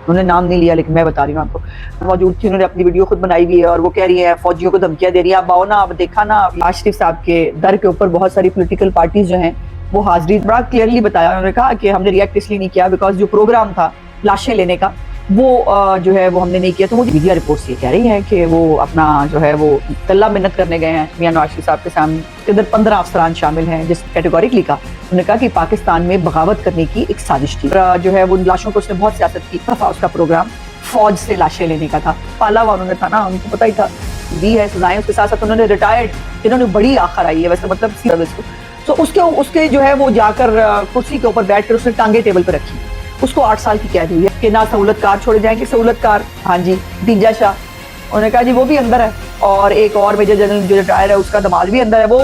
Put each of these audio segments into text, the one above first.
انہوں نے نام نہیں لیا لیکن میں بتا رہی ہوں آپ کو، موجود تھی، انہوں نے اپنی ویڈیو خود بنائی ہوئی ہے اور وہ کہہ رہی ہیں فوجیوں کو دھمکیاں دے رہی ہیں، آپ آؤ نا، آپ دیکھا نا نواز شریف صاحب کے در کے اوپر بہت ساری پولیٹیکل پارٹیز جو ہیں وہ حاضری، بڑا کلیئرلی بتایا انہوں نے کہا کہ ہم نے ریئیکٹ اس لیے نہیں کیا بیکاز جو پروگرام تھا لاشیں لینے کا وہ جو ہے وہ ہم نے نہیں کیا۔ تو مجھے میڈیا رپورٹس یہ کہہ رہی ہیں کہ وہ اپنا جو ہے وہ تلہ منت کرنے گئے ہیں میاں نواز شریف صاحب کے سامنے، کے اندر 15 افسران شامل ہیں، جس کیٹیگوریکلی کہا انہوں نے کہا کہ پاکستان میں بغاوت کرنے کی ایک سازش تھی، جو ہے وہ لاشوں کو اس نے بہت سیاست کی، اس کا پروگرام فوج سے لاشیں لینے کا تھا، پالا ہوا انہوں نے تھا نا، ان کو پتہ ہی تھا دی ہے سزائیں، اس کے ساتھ ساتھ انہوں نے ریٹائرڈ، انہوں نے بڑی آخر آئی ہے ویسے مطلب سروس کو، تو اس کے جو ہے وہ جا کر کرسی کے اوپر بیٹھ کر اس نے ٹانگیں ٹیبل پہ رکھی، اس کو 8 سال کی قید ہوئی ہے کہ نہ سہولت کار چھوڑے جائیں کہ سہولت کار، ہاں جی تیجا شاہ، انہوں نے کہا جی وہ بھی اندر ہے، اور ایک اور میجر جنرل جو ریٹائر ہے اس کا دماد بھی اندر ہے۔ وہ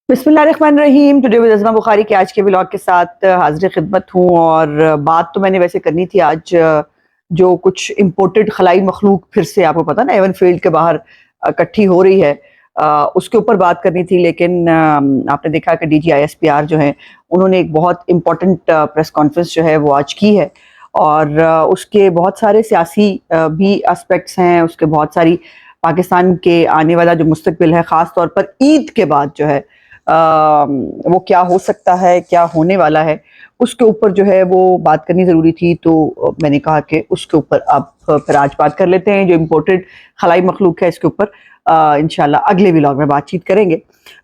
بسم اللہ الرحمن الرحیم، ٹوڈے ود عظمہ بخاری کے آج کے ولاگ کے ساتھ حاضر خدمت ہوں، اور بات تو میں نے ویسے کرنی تھی آج جو کچھ امپورٹڈ خلائی مخلوق پھر سے آپ کو پتا نا ایون فیلڈ کے باہر اکٹھی ہو رہی ہے، اس کے اوپر بات کرنی تھی، لیکن آپ نے دیکھا کہ D G I S P R جو ہیں انہوں نے ایک بہت امپورٹنٹ پریس کانفرنس جو ہے وہ آج کی ہے، اور اس کے بہت سارے سیاسی بھی اسپیکٹس ہیں، اس کے بہت ساری پاکستان کے آنے والا جو مستقبل ہے، خاص طور پر عید کے بعد جو ہے وہ کیا ہو سکتا ہے، کیا ہونے والا ہے، اس کے اوپر جو ہے وہ بات کرنی ضروری تھی، تو میں نے کہا کہ اس کے اوپر آپ پھر آج بات کر لیتے ہیں، جو امپورٹڈ خلائی مخلوق ہے اس کے اوپر انشاءاللہ اگلے ولاگ میں بات چیت کریں گے۔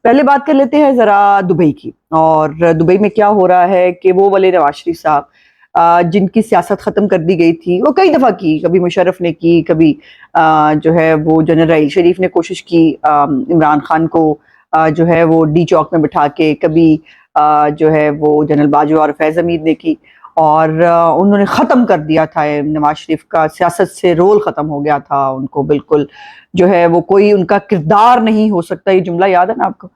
پہلے بات کر لیتے ہیں ذرا دبئی کی، اور دبئی میں کیا ہو رہا ہے کہ وہ والے نواز شریف صاحب جن کی سیاست ختم کر دی گئی تھی، وہ کئی دفعہ کی، کبھی مشرف نے کی، کبھی جو ہے وہ جنرل راحیل شریف نے کوشش کی عمران خان کو جو ہے وہ ڈی چوک میں بٹھا کے، کبھی جو ہے وہ جنرل باجوہ اور فیض حمید نے کی، اور انہوں نے ختم کر دیا تھا نواز شریف کا، سیاست سے رول ختم ہو گیا تھا، ان کو بالکل جو ہے وہ کوئی ان کا کردار نہیں ہو سکتا، یہ جملہ یاد ہے نا آپ کو،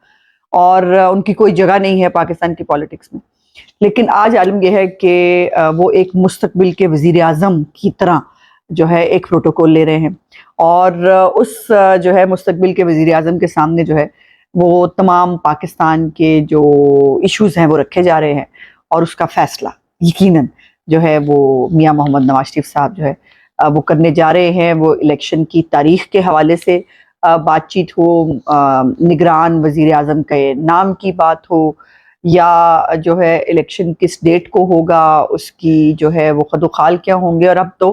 اور ان کی کوئی جگہ نہیں ہے پاکستان کی پالیٹکس میں۔ لیکن آج عالم یہ ہے کہ وہ ایک مستقبل کے وزیر اعظم کی طرح جو ہے ایک پروٹوکول لے رہے ہیں، اور اس جو ہے مستقبل کے وزیر اعظم کے سامنے جو ہے وہ تمام پاکستان کے جو ایشوز ہیں وہ رکھے جا رہے ہیں، اور اس کا فیصلہ یقیناً جو ہے وہ میاں محمد نواز شریف صاحب جو ہے وہ کرنے جا رہے ہیں۔ وہ الیکشن کی تاریخ کے حوالے سے بات چیت ہو، نگران وزیر اعظم کے نام کی بات ہو، یا جو ہے الیکشن کس ڈیٹ کو ہوگا، اس کی جو ہے وہ خد و خال کیا ہوں گے، اور اب تو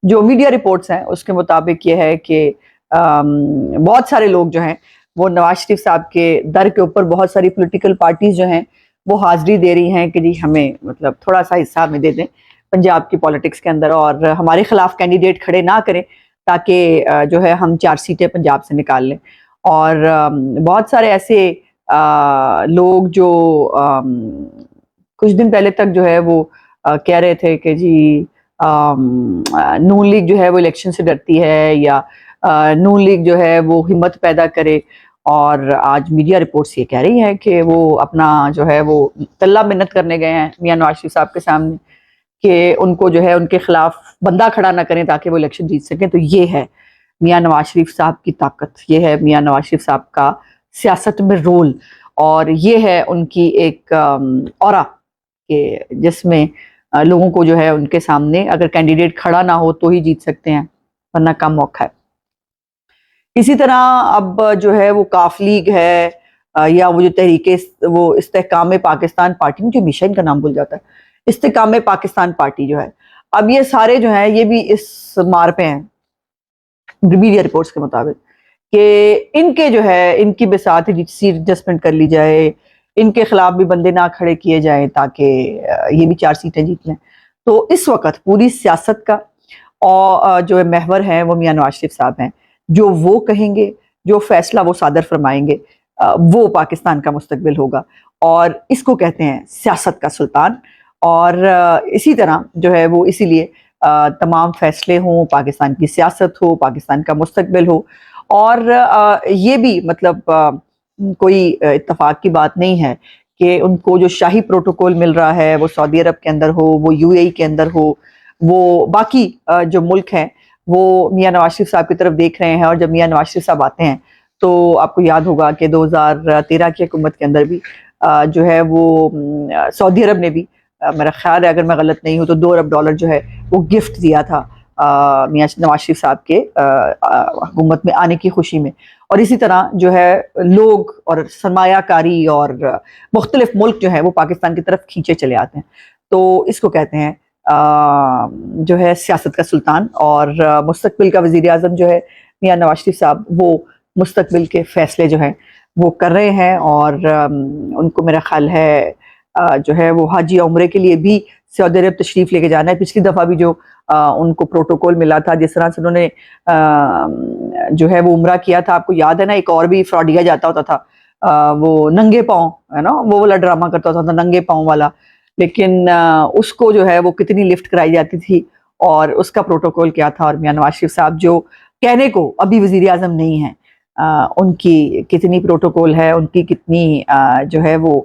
جو میڈیا رپورٹس ہیں اس کے مطابق یہ ہے کہ بہت سارے لوگ جو ہیں وہ نواز شریف صاحب کے در کے اوپر، بہت ساری پولیٹیکل پارٹیز جو ہیں وہ حاضری دے رہی ہیں کہ جی ہمیں مطلب تھوڑا سا حصہ ہمیں دے دیں پنجاب کی پالیٹکس کے اندر، اور ہمارے خلاف کینڈیڈیٹ کھڑے نہ کریں تاکہ جو ہے ہم 4 سیٹیں پنجاب سے نکال لیں۔ اور بہت سارے ایسے لوگ جو کچھ دن پہلے تک جو ہے وہ کہہ رہے تھے کہ جی نون لیگ جو ہے وہ الیکشن سے ڈرتی ہے، یا نون لیگ جو ہے وہ ہمت پیدا کرے، اور آج میڈیا رپورٹس یہ کہہ رہی ہیں کہ وہ اپنا جو ہے وہ تلہ منت کرنے گئے ہیں میاں نواز شریف صاحب کے سامنے کہ ان کو جو ہے ان کے خلاف بندہ کھڑا نہ کریں تاکہ وہ الیکشن جیت سکیں۔ تو یہ ہے میاں نواز شریف صاحب کی طاقت، یہ ہے میاں نواز شریف صاحب کا سیاست میں رول، اور یہ ہے ان کی ایک اورا کہ جس میں لوگوں کو جو ہے ان کے سامنے اگر کینڈیڈیٹ کھڑا نہ ہو تو ہی جیت سکتے ہیں، ورنہ کم موقع ہے۔ اسی طرح اب جو ہے وہ کاف لیگ ہے، یا وہ جو تحریک وہ استحکام پاکستان پارٹی، مجھے ہمیشہ ان کا نام بھول جاتا ہے، استحکام پاکستان پارٹی جو ہے، اب یہ سارے جو ہیں یہ بھی اس مار پہ ہیں میڈیا رپورٹس کے مطابق کہ ان کے جو ہے ان کی بساط سیٹ ایڈجسٹمنٹ کر لی جائے، ان کے خلاف بھی بندے نہ کھڑے کیے جائیں تاکہ یہ بھی 4 سیٹیں جیت لیں۔ تو اس وقت پوری سیاست کا اور جو محور ہے وہ میاں نواز شریف صاحب ہیں، جو وہ کہیں گے، جو فیصلہ وہ صادر فرمائیں گے، وہ پاکستان کا مستقبل ہوگا، اور اس کو کہتے ہیں سیاست کا سلطان۔ اور اسی طرح جو ہے وہ اسی لیے تمام فیصلے ہوں، پاکستان کی سیاست ہو، پاکستان کا مستقبل ہو، اور یہ بھی مطلب کوئی اتفاق کی بات نہیں ہے کہ ان کو جو شاہی پروٹوکول مل رہا ہے وہ سعودی عرب کے اندر ہو، وہ یو اے ای کے اندر ہو، وہ باقی جو ملک ہیں وہ میاں نواز شریف صاحب کی طرف دیکھ رہے ہیں، اور جب میاں نواز شریف صاحب آتے ہیں تو آپ کو یاد ہوگا کہ 2013 کی حکومت کے اندر بھی جو ہے وہ سعودی عرب نے بھی میرا خیال ہے اگر میں غلط نہیں ہوں تو $2 ارب جو ہے وہ گفٹ دیا تھا میاں نواز شریف صاحب کے حکومت میں آنے کی خوشی میں. اور اسی طرح جو ہے لوگ اور سرمایہ کاری اور مختلف ملک جو ہے وہ پاکستان کی طرف کھینچے چلے آتے ہیں. تو اس کو کہتے ہیں جو ہے سیاست کا سلطان. اور مستقبل کا وزیر اعظم جو ہے میاں نواز شریف صاحب وہ مستقبل کے فیصلے جو ہیں وہ کر رہے ہیں. اور ان کو میرا خیال ہے جو ہے وہ حج یا عمرے کے لیے بھی سعودی عرب تشریف لے کے جانا ہے. پچھلی دفعہ بھی جو ان کو پروٹوکول ملا تھا, جس طرح سے انہوں نے جو ہے وہ عمرہ کیا تھا, آپ کو یاد ہے نا, ایک اور بھی فراڈیا جاتا ہوتا تھا وہ ننگے پاؤں ہے نا, وہ والا ڈرامہ کرتا ہوتا تھا ننگے پاؤں والا, لیکن اس کو جو ہے وہ کتنی لفٹ کرائی جاتی تھی اور اس کا پروٹوکول کیا تھا. اور میاں نواز شریف صاحب جو کہنے کو ابھی وزیر اعظم نہیں ہیں, ان کی کتنی پروٹوکول ہے, ان کی کتنی جو ہے وہ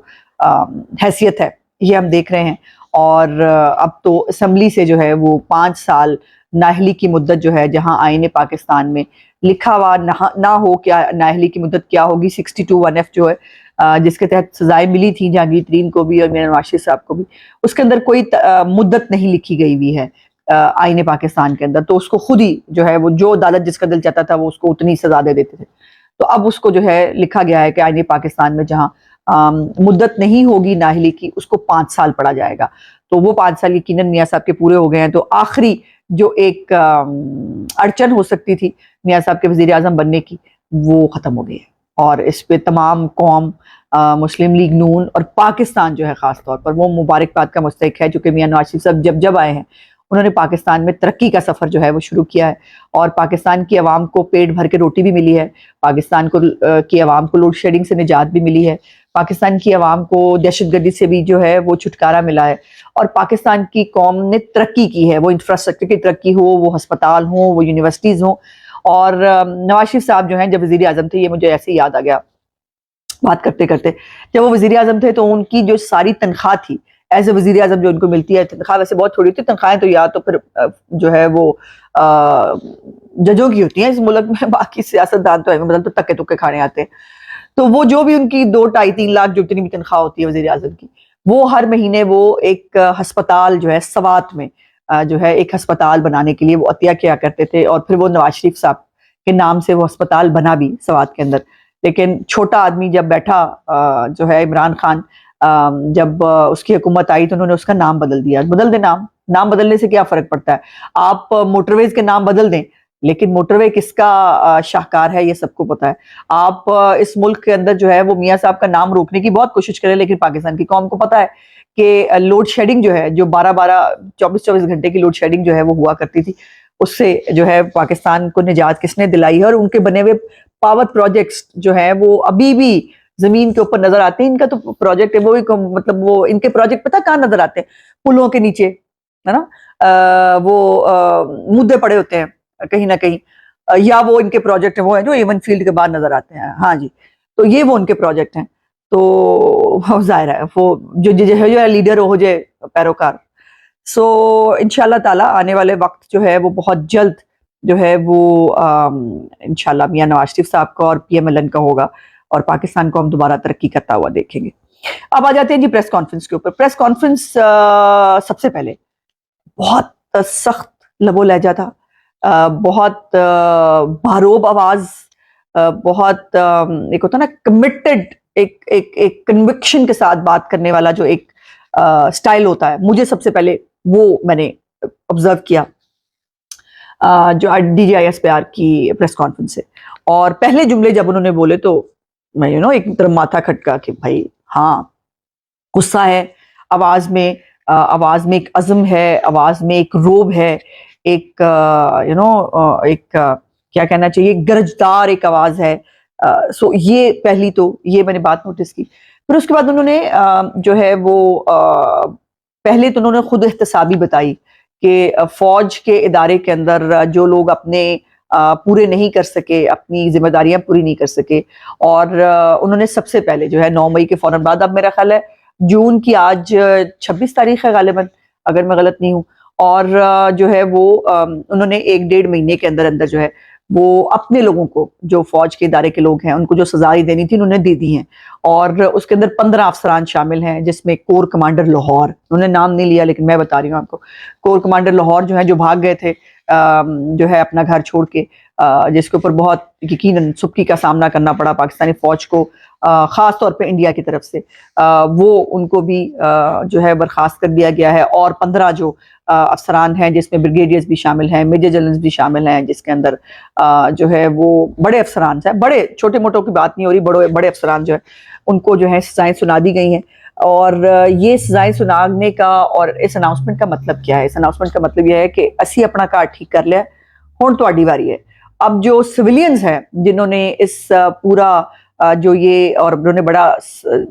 حیثیت ہے, یہ ہم دیکھ رہے ہیں. اور اب تو اسمبلی سے جو ہے وہ 5 سال نااہلی کی مدت جو ہے, جہاں آئین پاکستان میں لکھا ہوا نہ ہو کیا نااہلی کی مدت کیا ہوگی, 62(1)(f) جو ہے جس کے تحت سزائیں ملی تھیں جہانگیر ترین کو بھی اور میاں نواز شریف صاحب کو بھی, اس کے اندر کوئی مدت نہیں لکھی گئی ہوئی ہے آئین پاکستان کے اندر. تو اس کو خود ہی جو ہے وہ جو عدالت جس کا دل چاہتا تھا وہ اس کو اتنی سزا دے دیتے تھے. تو اب اس کو جو ہے لکھا گیا ہے کہ آئین پاکستان میں جہاں مدت نہیں ہوگی نااہلی کی, اس کو 5 سال پڑھا جائے گا. تو وہ 5 سال یقیناً میاں صاحب کے پورے ہو گئے ہیں. تو آخری جو ایک اڑچن ہو سکتی تھی میاں صاحب کے وزیر اعظم بننے کی, وہ ختم ہو گئی ہے. اور اس پہ تمام قوم, مسلم لیگ نون اور پاکستان جو ہے خاص طور پر وہ مبارکباد کا مستحق ہے, چونکہ میاں نواز شریف صاحب جب آئے ہیں انہوں نے پاکستان میں ترقی کا سفر جو ہے وہ شروع کیا ہے. اور پاکستان کی عوام کو پیٹ بھر کے روٹی بھی ملی ہے, پاکستان کی عوام کو لوڈ شیڈنگ سے نجات بھی ملی ہے, پاکستان کی عوام کو دہشت گردی سے بھی جو ہے وہ چھٹکارا ملا ہے. اور پاکستان کی قوم نے ترقی کی ہے, وہ انفراسٹرکچر کی ترقی ہو, وہ ہسپتال ہوں, وہ یونیورسٹیز ہوں. اور نواز شریف صاحب جو ہیں جب وزیر اعظم تھے, یہ مجھے ایسے ہی یاد آ گیا بات کرتے کرتے, جب وہ وزیر اعظم تھے تو ان کی جو ساری تنخواہ تھی ایز اے وزیر اعظم جو ان کو ملتی ہے, تنخواہ ویسے بہت تھوڑی ہوتی ہے, تنخواہیں تو یا تو پھر جو ہے وہ ججوں کی ہوتی ہیں اس ملک میں, باقی سیاستدان تو ہے مطلب تو تکے تکے کھانے آتے ہیں. تو وہ جو بھی ان کی 2-2.5-3 لاکھ جو اتنی بھی تنخواہ ہوتی ہے وزیر اعظم کی, وہ ہر مہینے وہ ایک ہسپتال جو ہے سوات میں جو ہے ایک ہسپتال بنانے کے لیے وہ عطیہ کیا کرتے تھے. اور پھر وہ نواز شریف صاحب کے نام سے وہ ہسپتال بنا بھی سوات کے اندر. لیکن چھوٹا آدمی جب بیٹھا جو ہے عمران خان, جب اس کی حکومت آئی تو انہوں نے اس کا نام بدل دیا. بدل دیں نام بدلنے سے کیا فرق پڑتا ہے, آپ موٹر ویز کے نام بدل دیں, لیکن موٹر وے کس کا شاہکار ہے یہ سب کو پتا ہے. آپ اس ملک کے اندر جو ہے وہ میاں صاحب کا نام روکنے کی بہت کوشش کریں, لیکن پاکستان کی قوم کو پتا ہے کہ لوڈ شیڈنگ جو ہے, جو 24 گھنٹے کی لوڈ شیڈنگ جو ہے وہ ہوا کرتی تھی, اس سے جو ہے پاکستان کو نجات کس نے دلائی ہے. اور ان کے بنے ہوئے پاور پروجیکٹس جو ہیں وہ ابھی بھی زمین کے اوپر نظر آتے ہیں. ان کا تو پروجیکٹ ہے وہ مطلب وہ ان کے پروجیکٹ پتہ کہاں نظر آتے ہیں, پلوں کے نیچے ہے نا, وہ مدے پڑے ہوتے ہیں کہیں نہ کہیں, یا وہ ان کے پروجیکٹ ہیں وہ ہیں جو ایون فیلڈ کے بعد نظر آتے ہیں. ہاں جی, تو یہ وہ ان کے پروجیکٹ ہیں. تو ظاہر ہے وہ جو لیڈر ہو جائے پیروکار. سو انشاءاللہ تعالی آنے والے وقت جو ہے وہ بہت جلد جو ہے وہ انشاءاللہ میاں نواز شریف صاحب کا اور پی ایم ایل این کا ہوگا, اور پاکستان کو ہم دوبارہ ترقی کرتا ہوا دیکھیں گے. اب آ جاتے ہیں جی پریس کانفرنس کے اوپر. پریس کانفرنس سب سے پہلے بہت سخت لب و لہجہ تھا, بہت بھاروب آواز, بہت ایک ہوتا نا کمٹڈ, ایک کنوکشن کے ساتھ بات کرنے والا جو ایک سٹائل ہوتا ہے. مجھے سب سے پہلے وہ میں نے آبزرو کیا جو D G I S P R کی پریس کانفرنس سے. اور پہلے جملے جب انہوں نے بولے تو میں ایک طرف ماتھا کھٹکا کہ بھائی ہاں غصہ ہے آواز میں ایک عزم ہے, آواز میں ایک روب ہے, ایک ایک کیا کہنا چاہیے گرجدار ایک آواز ہے. سو یہ پہلی تو یہ میں نے بات نوٹس کی. پھر اس کے بعد انہوں نے جو ہے وہ پہلے تو انہوں نے خود احتسابی بتائی کہ فوج کے ادارے کے اندر جو لوگ اپنے پورے نہیں کر سکے, اپنی ذمہ داریاں پوری نہیں کر سکے, اور انہوں نے سب سے پہلے جو ہے 9 مئی کے فوراً بعد, اب میرا خیال ہے جون کی آج 26 تاریخ ہے غالباً اگر میں غلط نہیں ہوں, اور جو ہے وہ انہوں نے 1-1.5 مہینے کے اندر جو ہے وہ اپنے لوگوں کو, جو فوج کے ادارے کے لوگ ہیں, ان کو جو سزائیں دینی تھی انہوں نے دے دی ہیں. اور اس کے اندر 15 افسران شامل ہیں, جس میں کور کمانڈر لاہور, انہوں نے نام نہیں لیا لیکن میں بتا رہی ہوں آپ کو, کور کمانڈر لاہور جو ہیں, جو بھاگ گئے تھے جو ہے اپنا گھر چھوڑ کے, جس کے اوپر بہت یقیناً سبکی کا سامنا کرنا پڑا پاکستانی فوج کو, خاص طور پہ انڈیا کی طرف سے, وہ ان کو بھی جو ہے برخاست کر دیا گیا ہے. اور 15 جو افسران ہیں, جس میں بریگیڈیئرز بھی شامل ہیں, میجر جنرلز بھی شامل ہیں, جس کے اندر جو ہے وہ بڑے افسران ہیں, بڑے چھوٹے موٹوں کی بات نہیں ہو رہی, بڑے بڑے افسران جو ہے ان کو جو ہے سزائیں سنا دی گئی ہیں. اور یہ سزائیں سنانے کا اور اس اناؤنسمنٹ کا مطلب کیا ہے؟ اس اناؤنسمنٹ کا مطلب یہ ہے کہ اسی اپنا کار ٹھیک کر لیا, ہون تہاڈی واری ہے. اب جو سویلینز ہیں جنہوں نے اس پورا جو یہ, اور انہوں نے بڑا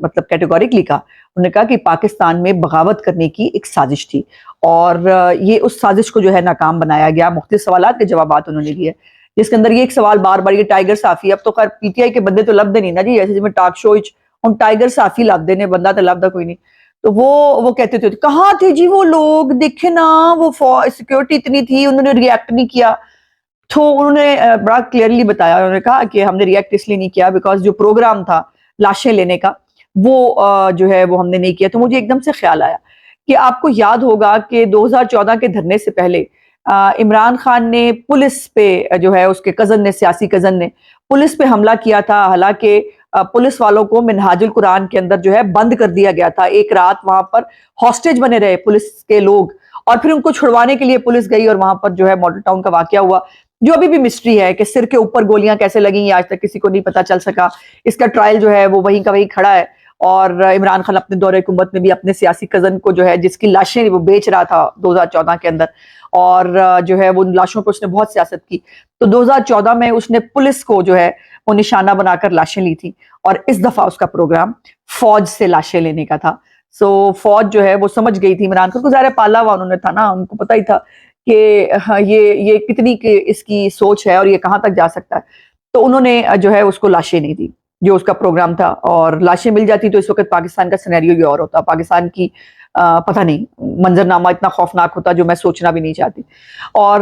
مطلب کیٹیگوریکلی کہا, انہوں نے کہا کہ پاکستان میں بغاوت کرنے کی ایک سازش تھی, اور یہ اس سازش کو جو ہے ناکام بنایا گیا. مختلف سوالات کے جوابات انہوں نے دیے, جس کے اندر یہ ایک سوال بار بار, یہ ٹائیگر صافی, اب تو خیر پی ٹی آئی کے بندے تو لبدے نہیں نا جی, ایسے میں ٹاک شو ہم ٹائیگر صافی لبدے نے, بندہ تو لبدا کوئی نہیں. تو وہ کہتے تھے کہاں تھے جی وہ لوگ, دیکھے نا وہ سیکیورٹی اتنی تھی, انہوں نے ریئیکٹ نہیں کیا. تو انہوں نے بڑا کلیئرلی بتایا, انہوں نے کہا کہ ہم نے ریئیکٹ اس لیے نہیں کیا بیکاز جو پروگرام تھا لاشیں لینے کا وہ جو ہے وہ ہم نے نہیں کیا. تو مجھے ایک دم سے خیال آیا کہ آپ کو یاد ہوگا کہ 2014 کے دھرنے سے پہلے عمران خان نے پولیس پہ جو ہے, اس کے کزن نے, سیاسی کزن نے پولیس پہ حملہ کیا تھا. حالانکہ پولیس والوں کو منہاج القرآن کے اندر جو ہے بند کر دیا گیا تھا, ایک رات وہاں پر ہاسٹیج بنے رہے پولیس کے لوگ, اور پھر ان کو چھڑوانے کے لیے پولیس گئی, اور وہاں پر جو ہے ماڈل ٹاؤن کا واقعہ ہوا, جو ابھی بھی مسٹری ہے کہ سر کے اوپر گولیاں کیسے لگیں, یہ آج تک کسی کو نہیں پتا چل سکا. اس کا ٹرائل جو ہے وہ وہیں کا وہیں کھڑا ہے. اور عمران خان اپنے دور حکومت میں بھی اپنے سیاسی کزن کو جو ہے, جس کی لاشیں وہ بیچ رہا تھا 2014 کے اندر, اور جو ہے وہ لاشوں پہ اس نے بہت سیاست کی. تو 2014 میں اس نے پولیس کو جو ہے وہ نشانہ بنا کر لاشیں لی تھی, اور اس دفعہ اس کا پروگرام فوج سے لاشیں لینے کا تھا. سو فوج جو ہے وہ سمجھ گئی تھی, عمران خان کو ظاہر پالا ہوا انہوں نے تھا نا, ان کو پتہ ہی تھا کہ یہ کتنی اس کی سوچ ہے اور یہ کہاں تک جا سکتا ہے. تو انہوں نے جو ہے اس کو لاشیں نہیں دی جو اس کا پروگرام تھا, اور لاشیں مل جاتی تو اس وقت پاکستان کا سینیریو بھی اور ہوتا, پاکستان کی پتہ نہیں منظرنامہ اتنا خوفناک ہوتا جو میں سوچنا بھی نہیں چاہتی. اور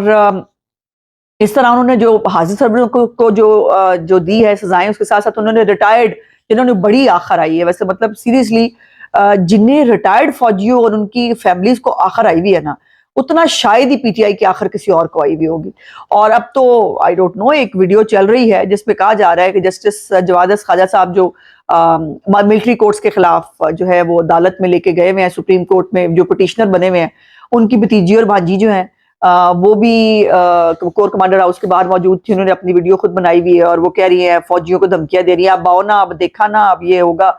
اس طرح انہوں نے جو حاضر سربراہوں کو جو دی ہے سزائیں, اس کے ساتھ ساتھ انہوں نے ریٹائرڈ, جنہوں نے بڑی آخر آئی ہے ویسے, مطلب سیریسلی جنہیں ریٹائرڈ فوجیوں اور ان کی فیملیز کو آخر آئی ہوئی ہے نا, اتنا شاید ہی پی ٹی آئی کی آخر کسی اور کو آئی ہوئی ہوگی. اور اب تو آئی ڈونٹ نو, ایک ویڈیو چل رہی ہے جس میں کہا جا رہا ہے کہ جسٹس جواد خواجہ صاحب جو ملٹری کورٹس کے خلاف جو ہے وہ عدالت میں لے کے گئے ہوئے ہیں, سپریم کورٹ میں جو پٹیشنر بنے ہوئے ہیں, ان کی بھتیجی اور بھانجی جو ہیں وہ بھی کور کمانڈر ہاؤس کے باہر موجود تھی. انہوں نے اپنی ویڈیو خود بنائی ہوئی ہے, اور وہ کہہ رہی ہیں فوجیوں کو دھمکیاں دے رہی ہیں, اب آؤ نا, اب دیکھا نا, اب یہ ہوگا.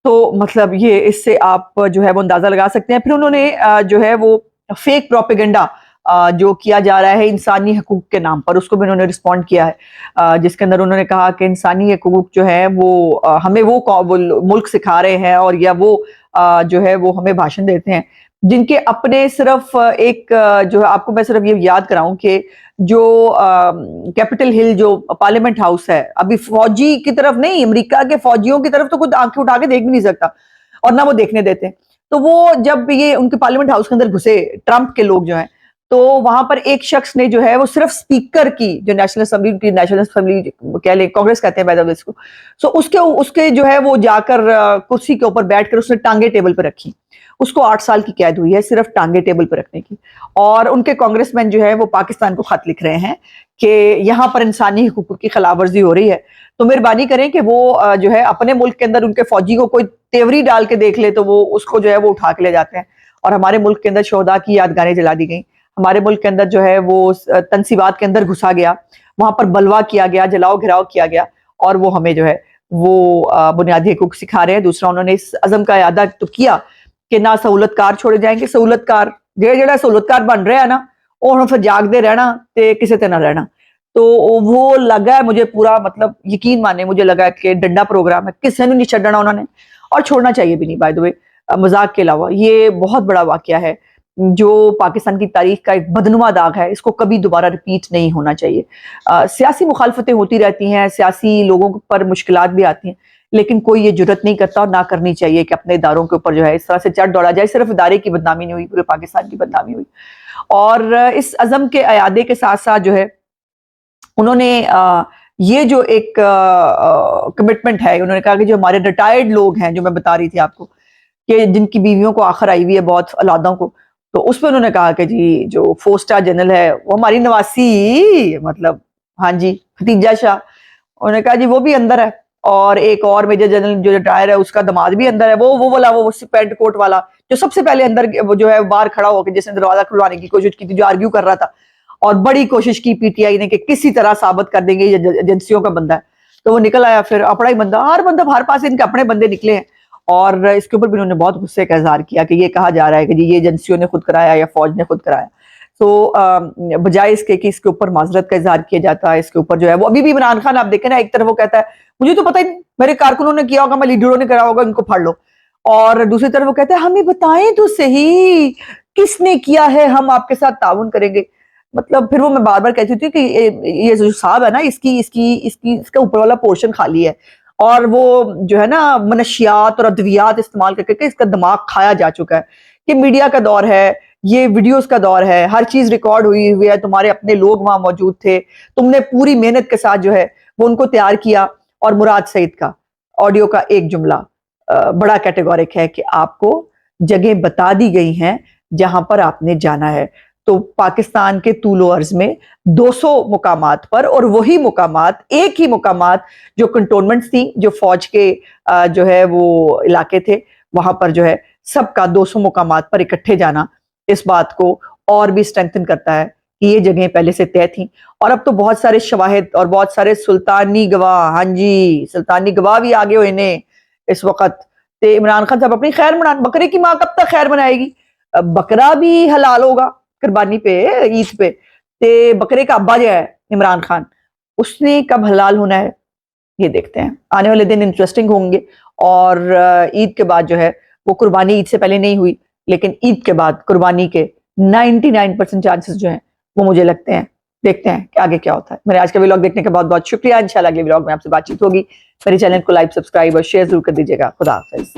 تو مطلب یہ اس سے آپ جو ہے وہ اندازہ لگا سکتے ہیں. پھر انہوں نے جو ہے وہ فیک پروپیگنڈا جو کیا جا رہا ہے انسانی حقوق کے نام پر, اس کو بھی انہوں نے رسپونڈ کیا ہے, جس کے اندر انہوں نے کہا کہ انسانی حقوق جو ہے وہ ہمیں وہ ملک سکھا رہے ہیں, اور یا وہ جو ہے وہ ہمیں بھاشن دیتے ہیں جن کے اپنے صرف ایک جو ہے, آپ کو میں صرف یہ یاد کراؤں کہ جو کیپٹل ہل جو پارلیمنٹ ہاؤس ہے, ابھی فوجی کی طرف نہیں, امریکہ کے فوجیوں کی طرف تو خود آنکھیں اٹھا کے دیکھ بھی نہیں سکتا, اور نہ وہ دیکھنے دیتے. تو وہ جب یہ ان کے پارلیمنٹ ہاؤس کے اندر گھسے ٹرمپ کے لوگ جو ہیں, تو وہاں پر ایک شخص نے جو ہے وہ صرف سپیکر کی, جو نیشنل اسمبلی کہہ لیں, کانگریس کہتے ہیں بائی اس کو, سو اس کے جو ہے وہ جا کر کرسی کے اوپر بیٹھ کر اس نے ٹانگیں ٹیبل پہ رکھی. اس کو 8 سال کی قید ہوئی ہے صرف ٹانگیں ٹیبل پہ رکھنے کی. اور ان کے کانگریس مین جو ہے وہ پاکستان کو خط لکھ رہے ہیں کہ یہاں پر انسانی حقوق کی خلاف ورزی ہو رہی ہے, تو مہربانی کریں کہ وہ جو ہے اپنے ملک کے اندر ان کے فوجی کو کوئی تیوری ڈال کے دیکھ لے تو وہ اس کو جو ہے وہ اٹھا کے لے جاتے ہیں. اور ہمارے ملک کے اندر شہداء کی یادگاریں جلا دی گئیں, ہمارے ملک کے اندر جو ہے وہ تنصیبات کے اندر گھسا گیا, وہاں پر بلوا کیا گیا, جلاؤ گھراؤ کیا گیا, اور وہ ہمیں جو ہے وہ بنیادی حقوق سکھا رہے ہیں. دوسرا انہوں نے اس عزم کا اعادہ تو کیا کہ نہ سہولت کار چھوڑے جائیں گے, سہولت کار جڑا سہولت کار بن رہا ہے نا, وہ پھر جاگتے رہنا تے کسی تے نہ رہنا. تو وہ لگا ہے مجھے پورا, مطلب یقین مانے مجھے لگا کہ ڈنڈا پروگرام ہے, کسی نے نہیں چھڑنا انہوں نے, اور چھوڑنا چاہیے بھی نہیں بائی دا وے, مذاق کے علاوہ. یہ بہت بڑا واقعہ ہے جو پاکستان کی تاریخ کا ایک بدنما داغ ہے, اس کو کبھی دوبارہ ریپیٹ نہیں ہونا چاہیے. سیاسی مخالفتیں ہوتی رہتی ہیں, سیاسی لوگوں پر مشکلات بھی آتی ہیں, لیکن کوئی یہ جرت نہیں کرتا, اور نہ کرنی چاہیے کہ اپنے اداروں کے اوپر جو ہے اس طرح سے چڑھ دوڑا جائے. صرف ادارے کی بدنامی نہیں ہوئی, پورے پاکستان کی بدنامی ہوئی. اور اس عزم کے اعادے کے ساتھ ساتھ جو ہے انہوں نے یہ جو ایک کمٹمنٹ ہے، انہوں نے کہا کہ جو ہمارے ریٹائرڈ لوگ ہیں، جو میں بتا رہی تھی آپ کو کہ جن کی بیویوں کو آخر آئی ہوئی ہے بہت اولادوں کو، تو اس پہ انہوں نے کہا کہ جی جو 4 اسٹار جنرل ہے وہ ہماری نواسی، مطلب ہاں جی ختیجہ شاہ، انہوں نے کہا جی وہ بھی اندر ہے، اور ایک اور میجر جنرل جو ریٹائر ہے اس کا دماد بھی اندر ہے، وہ والا وہ پینٹ کوٹ والا جو سب سے پہلے اندر وہ جو ہے باہر کھڑا ہو کے جس نے دروازہ کھلوانے کی کوشش کی تھی، جو آرگیو کر رہا تھا، اور بڑی کوشش کی پی ٹی آئی نے کہ کسی طرح ثابت کر دیں گے یہ ایجنسیوں کا بندہ ہے، تو وہ نکل آیا پھر اپنا ہی بندہ، ہر پاس ان کے اپنے بندے نکلے ہیں، اور اس کے اوپر بھی انہوں نے بہت غصے کا اظہار کیا کہ یہ کہا جا رہا ہے کہ جی یہ ایجنسیوں نے خود کرایا یا فوج نے خود کرایا، تو بجائے اس کے کہ اس کے اوپر معذرت کا اظہار کیا جاتا ہے، اس کے اوپر جو ہے وہ ابھی بھی عمران خان آپ دیکھیں نا، ایک طرف وہ کہتا ہے مجھے تو پتہ ہی نہیں، میرے کارکنوں نے کیا ہوگا، میں لیڈروں نے کرا ہوگا، ان کو پھاڑ لو، اور دوسری طرف وہ کہتا ہے ہمیں بتائیں تو صحیح کس نے کیا ہے، ہم آپ کے ساتھ تعاون کریں گے۔ مطلب پھر وہ میں بار بار کہتی تھی کہ یہ جو صاحب ہے نا اس کا اوپر والا پورشن خالی ہے، اور وہ جو ہے نا منشیات اور ادویات استعمال کر کے اس کا دماغ کھایا جا چکا ہے کہ میڈیا کا دور ہے، یہ ویڈیوز کا دور ہے، ہر چیز ریکارڈ ہوئی ہے، تمہارے اپنے لوگ وہاں موجود تھے، تم نے پوری محنت کے ساتھ جو ہے وہ ان کو تیار کیا، اور مراد سعید کا آڈیو کا ایک جملہ بڑا کیٹیگورک ہے کہ آپ کو جگہ بتا دی گئی ہیں جہاں پر آپ نے جانا ہے، تو پاکستان کے طول و عرض میں 200 مقامات پر، اور وہی مقامات ایک ہی مقامات جو کنٹونمنٹس تھیں، جو فوج کے جو ہے وہ علاقے تھے، وہاں پر جو ہے سب کا 200 مقامات پر اکٹھے جانا اس بات کو اور بھی اسٹرینتھن کرتا ہے کہ یہ جگہیں پہلے سے طے تھیں، اور اب تو بہت سارے شواہد اور بہت سارے سلطانی گواہ، ہاں جی سلطانی گواہ بھی آگے ہوئے نے اس وقت، تے عمران خان صاحب اپنی خیر بکرے کی ماں کب تک خیر منائے گی، بکرا بھی حلال ہوگا قربانی پہ، عید پہ، تے بکرے کا ابا جو ہے عمران خان، اس نے کب حلال ہونا ہے یہ دیکھتے ہیں، آنے والے دن انٹرسٹنگ ہوں گے، اور عید کے بعد جو ہے وہ قربانی عید سے پہلے نہیں ہوئی، لیکن عید کے بعد قربانی کے 99% چانسز جو ہیں وہ مجھے لگتے ہیں، دیکھتے ہیں کہ آگے کیا ہوتا ہے۔ میرے آج کا ولاگ دیکھنے کا بہت بہت شکریہ، انشاءاللہ اگلے ولاگ میں آپ سے بات چیت ہوگی، میرے چینل کو لائک، سبسکرائب اور شیئر ضرور کر دیجیے گا۔ خدا حافظ۔